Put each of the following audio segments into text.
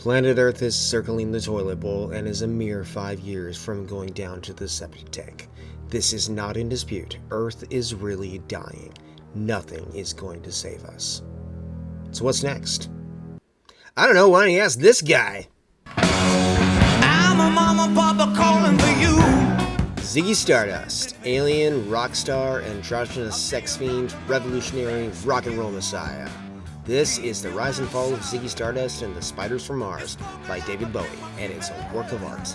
Planet Earth is circling the toilet bowl and is a mere 5 years from going down to the septic tank. This is not in dispute. Earth is really dying. Nothing is going to save us. So what's next? I don't know, why don't you ask this guy? I'm a mama papa calling for you. Ziggy Stardust, alien, rock star, androgynous sex fiend, revolutionary, rock and roll messiah. This is the Rise and Fall of Ziggy Stardust and the Spiders from Mars by David Bowie, and it's a work of art.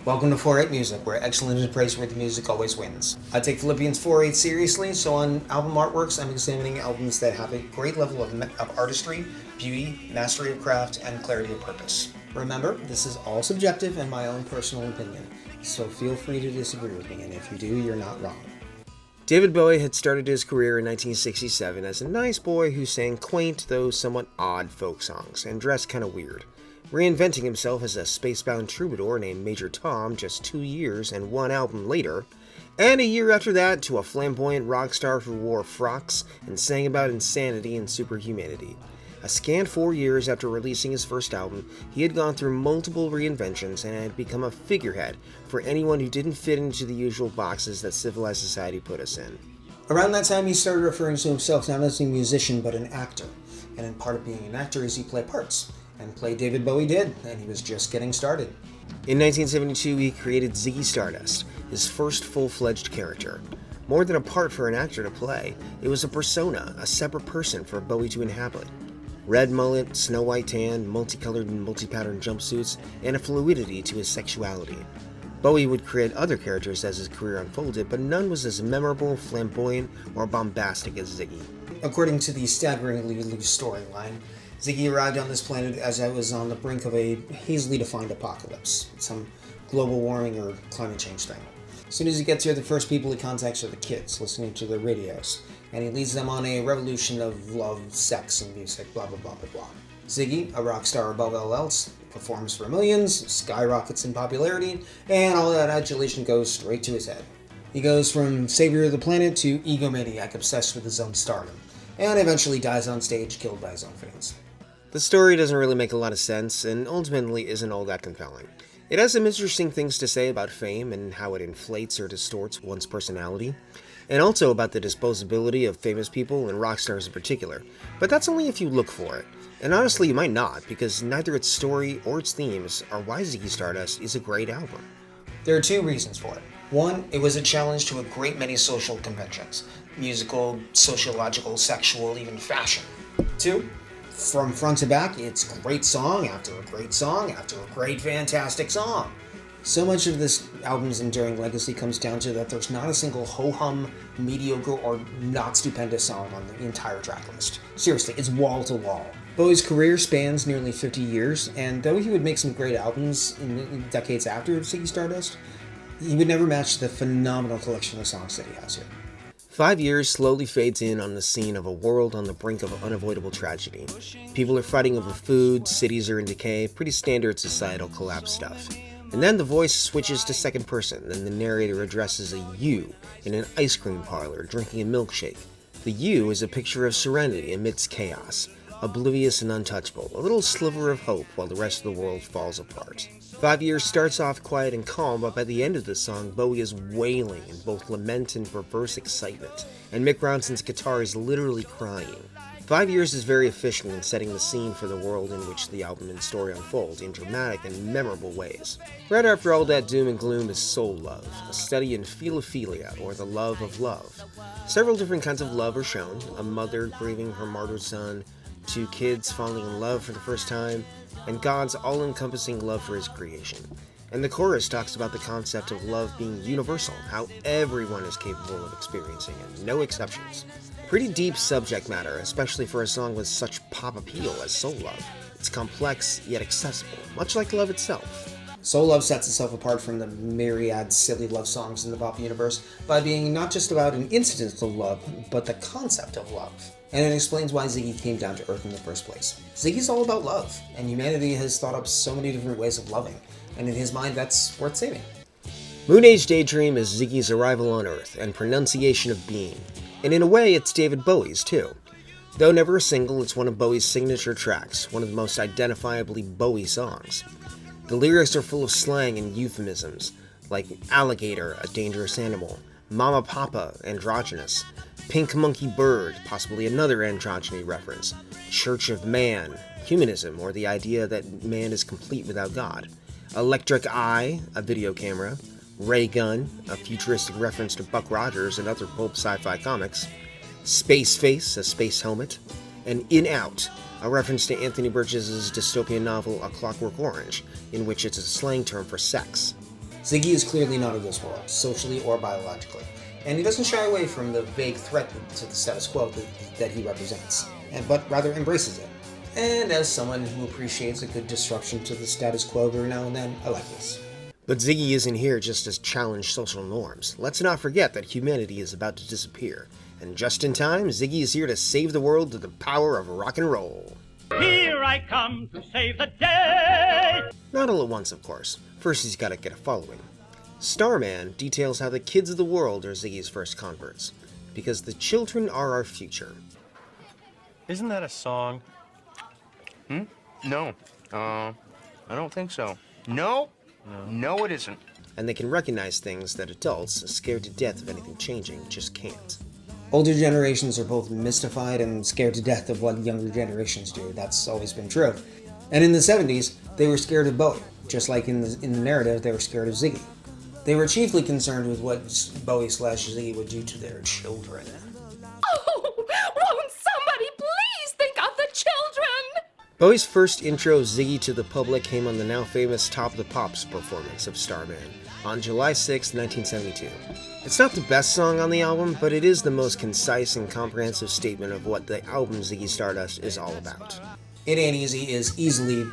Welcome to 4/8 Music, where excellent and praiseworthy music always wins. I take Philippians 4:8 seriously, so on album artworks, I'm examining albums that have a great level of artistry, beauty, mastery of craft, and clarity of purpose. Remember, this is all subjective and my own personal opinion, so feel free to disagree with me, and if you do, you're not wrong. David Bowie had started his career in 1967 as a nice boy who sang quaint, though somewhat odd folk songs, and dressed kinda weird, reinventing himself as a spacebound troubadour named Major Tom just 2 years and 1 album later, and a year after that to a flamboyant rock star who wore frocks and sang about insanity and superhumanity. A scant 4 years after releasing his first album, he had gone through multiple reinventions and had become a figurehead for anyone who didn't fit into the usual boxes that civilized society put us in. Around that time, he started referring to himself not as a musician but an actor, and in part of being an actor is he played parts, and play David Bowie did, and he was just getting started. In 1972, he created Ziggy Stardust, his first full-fledged character. More than a part for an actor to play, it was a persona, a separate person for Bowie to inhabit. Red mullet, snow white tan, multicolored and multi-patterned jumpsuits, and a fluidity to his sexuality. Bowie would create other characters as his career unfolded, but none was as memorable, flamboyant, or bombastic as Ziggy. According to the staggeringly loose storyline, Ziggy arrived on this planet as it was on the brink of a hazily defined apocalypse, some global warming or climate change thing. As soon as he gets here, the first people he contacts are the kids, listening to their radios, and he leads them on a revolution of love, sex, and music, blah blah blah blah blah. Ziggy, a rock star above all else, performs for millions, skyrockets in popularity, and all that adulation goes straight to his head. He goes from savior of the planet to egomaniac obsessed with his own stardom, and eventually dies on stage, killed by his own fans. The story doesn't really make a lot of sense, and ultimately isn't all that compelling. It has some interesting things to say about fame and how it inflates or distorts one's personality, and also about the disposability of famous people and rock stars in particular, but that's only if you look for it. And honestly, you might not, because neither its story or its themes are why Ziggy Stardust is a great album. There are 2 reasons for it. 1, it was a challenge to a great many social conventions, musical, sociological, sexual, even fashion. 2, from front to back, it's great song after a great song after a great fantastic song. So much of this album's enduring legacy comes down to that there's not a single ho-hum, mediocre, or not stupendous song on the entire track list. Seriously, it's wall to wall. Bowie's career spans nearly 50 years, and though he would make some great albums in decades after Ziggy Stardust, he would never match the phenomenal collection of songs that he has here. 5 years slowly fades in on the scene of a world on the brink of unavoidable tragedy. People are fighting over food, cities are in decay, pretty standard societal collapse stuff. And then the voice switches to second person, and the narrator addresses a you in an ice cream parlor drinking a milkshake. The you is a picture of serenity amidst chaos, oblivious and untouchable, a little sliver of hope while the rest of the world falls apart. 5 years starts off quiet and calm, but by the end of the song, Bowie is wailing in both lament and perverse excitement, and Mick Ronson's guitar is literally crying. 5 years is very efficient in setting the scene for the world in which the album and story unfold in dramatic and memorable ways. Right after all that doom and gloom is soul love, a study in philophilia, or the love of love. Several different kinds of love are shown: a mother grieving her martyred son, 2 kids falling in love for the first time, and God's all-encompassing love for his creation. And the chorus talks about the concept of love being universal, how everyone is capable of experiencing it, no exceptions. Pretty deep subject matter, especially for a song with such pop appeal as Soul Love. It's complex, yet accessible, much like love itself. Soul Love sets itself apart from the myriad silly love songs in the pop universe by being not just about an incident of love, but the concept of love. And it explains why Ziggy came down to Earth in the first place. Ziggy's all about love, and humanity has thought up so many different ways of loving, and in his mind that's worth saving. Moonage Daydream is Ziggy's arrival on Earth and pronunciation of being, and in a way it's David Bowie's too. Though never a single, it's one of Bowie's signature tracks, one of the most identifiably Bowie songs. The lyrics are full of slang and euphemisms, like alligator, a dangerous animal, mama papa, androgynous, pink monkey bird, possibly another androgyny reference, church of man, humanism, or the idea that man is complete without God, electric eye, a video camera, ray gun, a futuristic reference to Buck Rogers and other pulp sci-fi comics, space face, a space helmet, and in out, a reference to Anthony Burgess's dystopian novel A Clockwork Orange, in which it's a slang term for sex. Ziggy is clearly not of this world, socially or biologically, and he doesn't shy away from the vague threat to the status quo that he represents, but rather embraces it. And as someone who appreciates a good disruption to the status quo every now and then, I like this. But Ziggy isn't here just to challenge social norms. Let's not forget that humanity is about to disappear, and just in time, Ziggy is here to save the world through the power of rock and roll. Here I come to save the day! Not all at once, of course. First, he's got to get a following. Starman details how the kids of the world are Ziggy's first converts, because the children are our future. Isn't that a song? No. I don't think so. No, it isn't. And they can recognize things that adults, scared to death of anything changing, just can't. Older generations are both mystified and scared to death of what younger generations do. That's always been true. And in the 70s, they were scared of Bowie, just like in the narrative, they were scared of Ziggy. They were chiefly concerned with what Bowie/Ziggy would do to their children. Oh, won't somebody please think of the children? Bowie's first intro of Ziggy to the public came on the now famous Top of the Pops performance of Starman on July 6, 1972. It's not the best song on the album, but it is the most concise and comprehensive statement of what the album Ziggy Stardust is all about. It Ain't Easy is easily,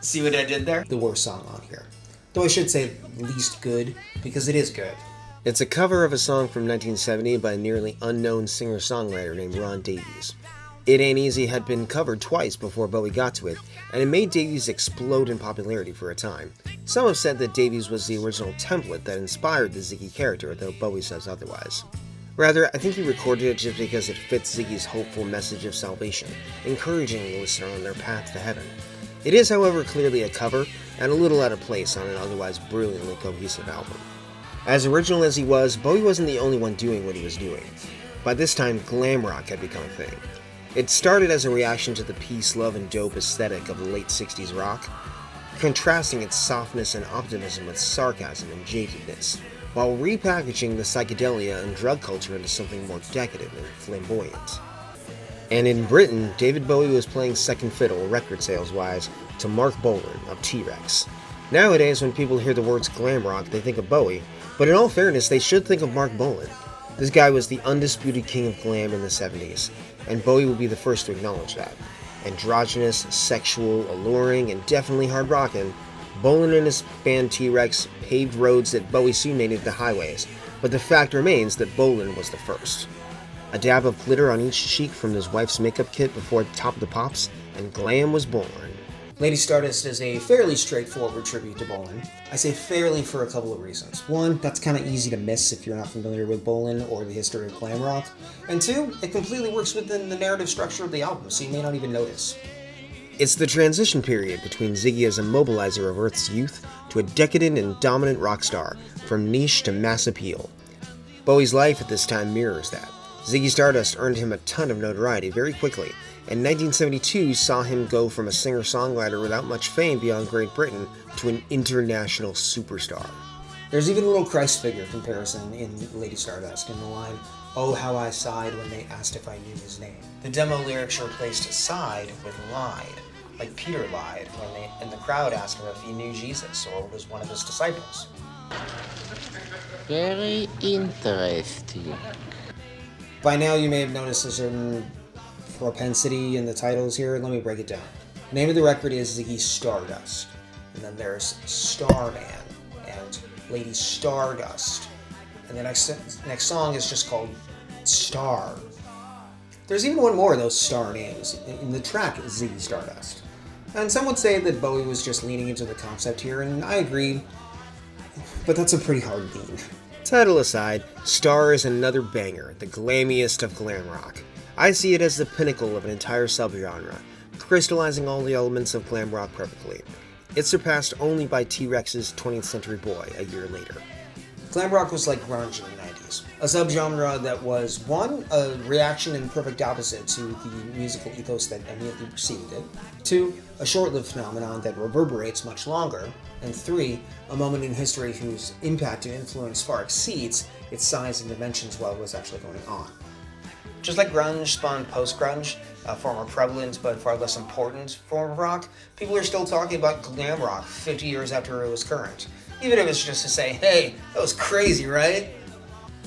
see what I did there? The worst song on here. Though I should say least good, because it is good. It's a cover of a song from 1970 by a nearly unknown singer-songwriter named Ron Davies. It Ain't Easy had been covered twice before Bowie got to it, and it made Davies explode in popularity for a time. Some have said that Davies was the original template that inspired the Ziggy character, though Bowie says otherwise. Rather, I think he recorded it just because it fits Ziggy's hopeful message of salvation, encouraging the listener on their path to heaven. It is, however, clearly a cover, and a little out of place on an otherwise brilliantly cohesive album. As original as he was, Bowie wasn't the only one doing what he was doing. By this time, glam rock had become a thing. It started as a reaction to the peace, love, and dope aesthetic of the late 60s rock, contrasting its softness and optimism with sarcasm and jadedness, while repackaging the psychedelia and drug culture into something more decadent and flamboyant. And in Britain, David Bowie was playing second fiddle, record sales-wise, to Marc Bolan of T-Rex. Nowadays, when people hear the words glam rock, they think of Bowie, but in all fairness, they should think of Marc Bolan. This guy was the undisputed king of glam in the 70s, and Bowie would be the first to acknowledge that. Androgynous, sexual, alluring, and definitely hard rockin', Bolan and his band T-Rex paved roads that Bowie soon made into highways, but the fact remains that Bolan was the first. A dab of glitter on each cheek from his wife's makeup kit before Top of the Pops, and glam was born. Lady Stardust is a fairly straightforward tribute to Bolan. I say fairly for a couple of reasons. One, that's kind of easy to miss if you're not familiar with Bolan or the history of glam rock. And two, it completely works within the narrative structure of the album, so you may not even notice. It's the transition period between Ziggy as a mobilizer of Earth's youth to a decadent and dominant rock star, from niche to mass appeal. Bowie's life at this time mirrors that. Ziggy Stardust earned him a ton of notoriety very quickly, and 1972 saw him go from a singer-songwriter without much fame beyond Great Britain to an international superstar. There's even a little Christ figure comparison in Lady Stardust in the line, "Oh, how I sighed when they asked if I knew his name." The demo lyrics replaced sighed with lied, like Peter lied when the crowd asked him if he knew Jesus or was one of his disciples. Very interesting. By now you may have noticed a certain propensity in the titles here. Let me break it down. The name of the record is Ziggy Stardust, and then there's Starman and Lady Stardust, and the next song is just called Star. There's even one more of those star names in the track Ziggy Stardust. And some would say that Bowie was just leaning into the concept here, and I agree, but that's a pretty hard lean. Title aside, Star is another banger, the glammiest of glam rock. I see it as the pinnacle of an entire subgenre, crystallizing all the elements of glam rock perfectly. It's surpassed only by T-Rex's 20th Century Boy a year later. Glam rock was like grunge in the 90s, a subgenre that was, one, a reaction and perfect opposite to the musical ethos that immediately preceded it, two, a short-lived phenomenon that reverberates much longer, and three, a moment in history whose impact and influence far exceeds its size and dimensions while it was actually going on. Just like grunge spawned post-grunge, a far more prevalent but far less important form of rock, people are still talking about glam rock 50 years after it was current. Even if it's just to say, hey, that was crazy, right?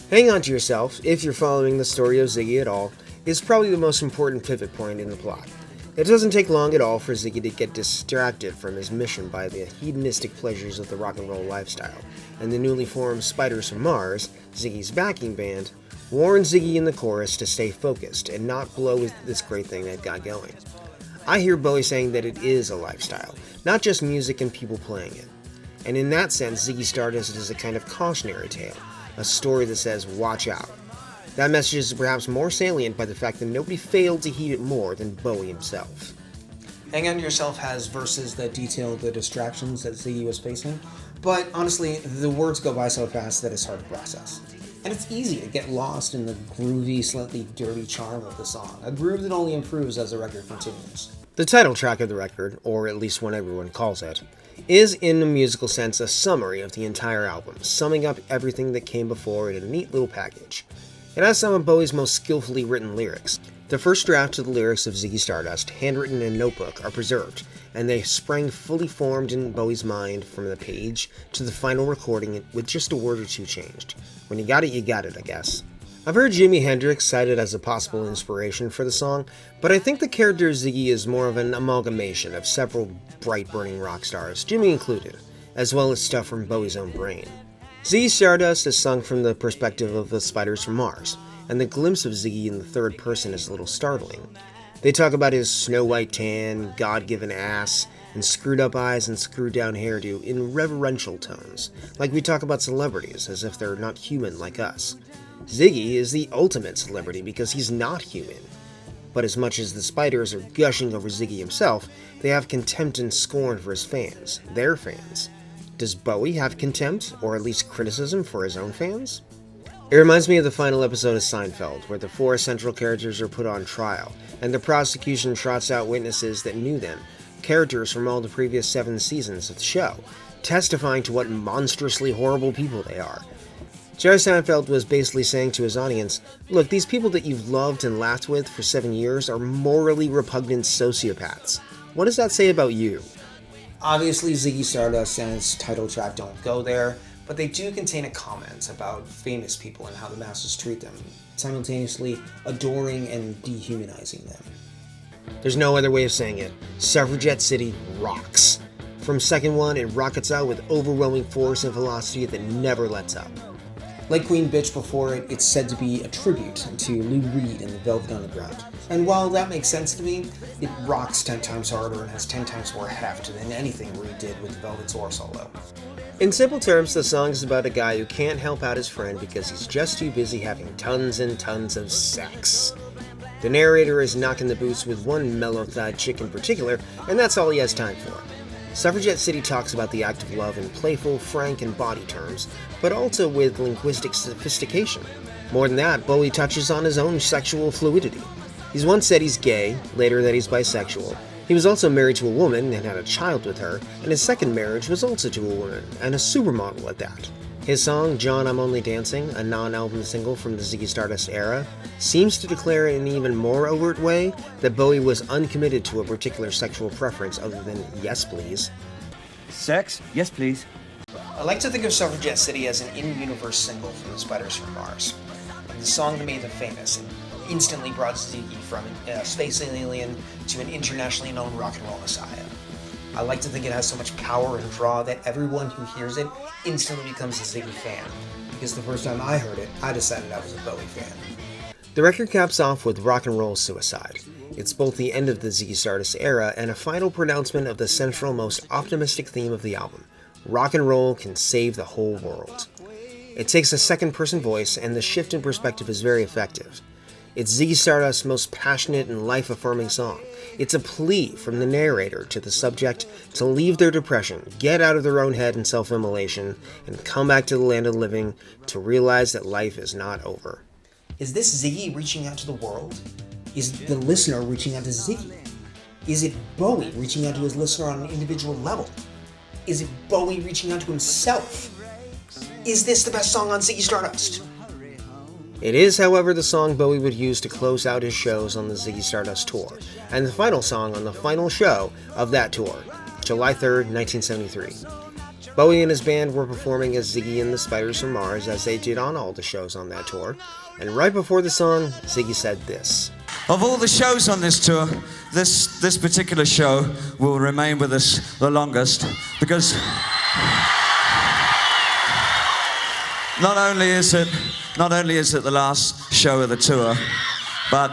Hang on to yourself, if you're following the story of Ziggy at all, is probably the most important pivot point in the plot. It doesn't take long at all for Ziggy to get distracted from his mission by the hedonistic pleasures of the rock and roll lifestyle, and the newly formed Spiders from Mars, Ziggy's backing band, warns Ziggy in the chorus to stay focused and not blow this great thing they've got going. I hear Bowie saying that it is a lifestyle, not just music and people playing it. And in that sense, Ziggy Stardust is a kind of cautionary tale, a story that says, watch out. That message is perhaps more salient by the fact that nobody failed to heed it more than Bowie himself. Hang On to Yourself has verses that detail the distractions that Ziggy was facing, but honestly, the words go by so fast that it's hard to process. And it's easy to get lost in the groovy, slightly dirty charm of the song, a groove that only improves as the record continues. The title track of the record, or at least what everyone calls it, is in a musical sense a summary of the entire album, summing up everything that came before in a neat little package. It has some of Bowie's most skillfully written lyrics. The first draft of the lyrics of Ziggy Stardust, handwritten in a notebook, are preserved, and they sprang fully formed in Bowie's mind from the page to the final recording with just a word or two changed. When you got it, I guess. I've heard Jimi Hendrix cited as a possible inspiration for the song, but I think the character Ziggy is more of an amalgamation of several bright-burning rock stars, Jimmy included, as well as stuff from Bowie's own brain. Ziggy Stardust is sung from the perspective of the Spiders from Mars, and the glimpse of Ziggy in the third person is a little startling. They talk about his snow-white tan, God-given ass, and screwed-up eyes and screwed-down hairdo in reverential tones, like we talk about celebrities as if they're not human like us. Ziggy is the ultimate celebrity because he's not human. But as much as the Spiders are gushing over Ziggy himself, they have contempt and scorn for his fans, their fans. Does Bowie have contempt, or at least criticism, for his own fans? It reminds me of the final episode of Seinfeld, where the four central characters are put on trial, and the prosecution trots out witnesses that knew them, characters from all the previous 7 seasons of the show, testifying to what monstrously horrible people they are. Jerry Seinfeld was basically saying to his audience, look, these people that you've loved and laughed with for 7 years are morally repugnant sociopaths. What does that say about you? Obviously, Ziggy Stardust and its title track don't go there, but they do contain a comment about famous people and how the masses treat them, simultaneously adoring and dehumanizing them. There's no other way of saying it. Suffragette City rocks. From second one, it rockets out with overwhelming force and velocity that never lets up. Like Queen Bitch before it, it's said to be a tribute to Lou Reed and the Velvet Underground. And while that makes sense to me, it rocks 10 times harder and has 10 times more heft than anything Reed did with the Velvet's War solo. In simple terms, the song is about a guy who can't help out his friend because he's just too busy having tons and tons of sex. The narrator is knocking the boots with one mellow-thighed chick in particular, and that's all he has time for. Suffragette City talks about the act of love in playful, frank, and bawdy terms, but also with linguistic sophistication. More than that, Bowie touches on his own sexual fluidity. He's once said he's gay, later that he's bisexual. He was also married to a woman and had a child with her, and his second marriage was also to a woman, and a supermodel at that. His song, John I'm Only Dancing, a non-album single from the Ziggy Stardust era, seems to declare in an even more overt way that Bowie was uncommitted to a particular sexual preference other than yes please. Sex? Yes please. I like to think of Suffragette City as an in-universe single from the Spiders from Mars. The song that made them famous and instantly brought Ziggy from a space alien to an internationally known rock and roll messiah. I like to think it has so much power and draw that everyone who hears it instantly becomes a Ziggy fan, because the first time I heard it, I decided I was a Bowie fan. The record caps off with Rock and Roll Suicide. It's both the end of the Ziggy Stardust era and a final pronouncement of the central, most optimistic theme of the album. Rock and roll can save the whole world. It takes a second-person voice, and the shift in perspective is very effective. It's Ziggy Stardust's most passionate and life-affirming song. It's a plea from the narrator to the subject to leave their depression, get out of their own head and self-immolation, and come back to the land of the living to realize that life is not over. Is this Ziggy reaching out to the world? Is the listener reaching out to Ziggy? Is it Bowie reaching out to his listener on an individual level? Is it Bowie reaching out to himself? Is this the best song on Ziggy Stardust? It is, however, the song Bowie would use to close out his shows on the Ziggy Stardust tour, and the final song on the final show of that tour, July 3rd, 1973. Bowie and his band were performing as Ziggy and the Spiders from Mars, as they did on all the shows on that tour, and right before the song, Ziggy said this. Of all the shows on this tour, this particular show will remain with us the longest because not only is it the last show of the tour, but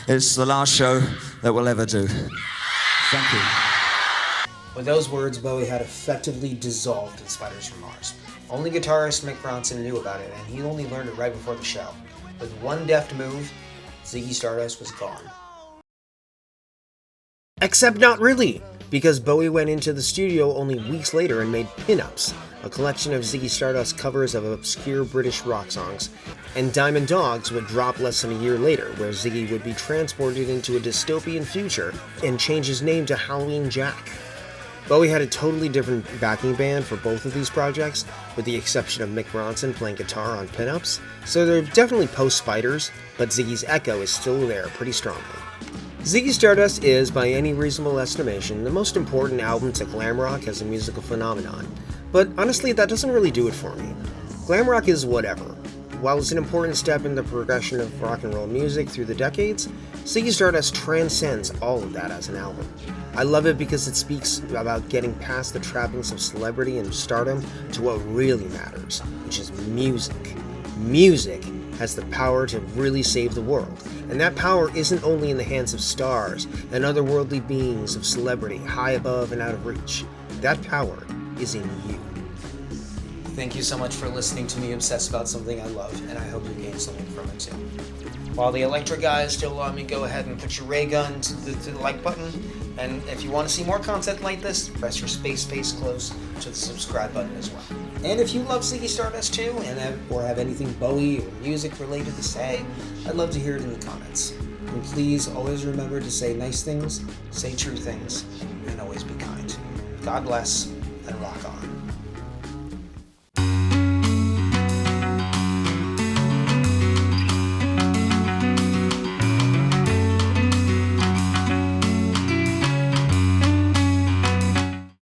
it's the last show that we'll ever do. Thank you. With those words, Bowie had effectively dissolved in Spiders from Mars. Only guitarist Mick Ronson knew about it, and he only learned it right before the show. With one deft move, Ziggy Stardust was gone. Except not really, because Bowie went into the studio only weeks later and made Pin-Ups, a collection of Ziggy Stardust covers of obscure British rock songs, and Diamond Dogs would drop less than a year later, where Ziggy would be transported into a dystopian future and change his name to Halloween Jack. Bowie had a totally different backing band for both of these projects, with the exception of Mick Ronson playing guitar on Pin-Ups, so they're definitely post-Spiders, but Ziggy's echo is still there pretty strongly. Ziggy Stardust is, by any reasonable estimation, the most important album to glam rock as a musical phenomenon, but honestly that doesn't really do it for me. Glam rock is whatever. While it's an important step in the progression of rock and roll music through the decades, Ziggy Stardust transcends all of that as an album. I love it because it speaks about getting past the trappings of celebrity and stardom to what really matters, which is music. Music has the power to really save the world, and that power isn't only in the hands of stars and otherworldly beings of celebrity high above and out of reach. That power is in you. Thank you so much for listening to me obsess about something I love, and I hope you gained something from it too. While the Electric guys still let me go ahead and put your ray gun to the like button, and if you want to see more content like this, press your space face close to the subscribe button as well. And if you love Ziggy Stardust too, or have anything Bowie or music related to say, I'd love to hear it in the comments. And please always remember to say nice things, say true things, and always be kind. God bless, and rock on.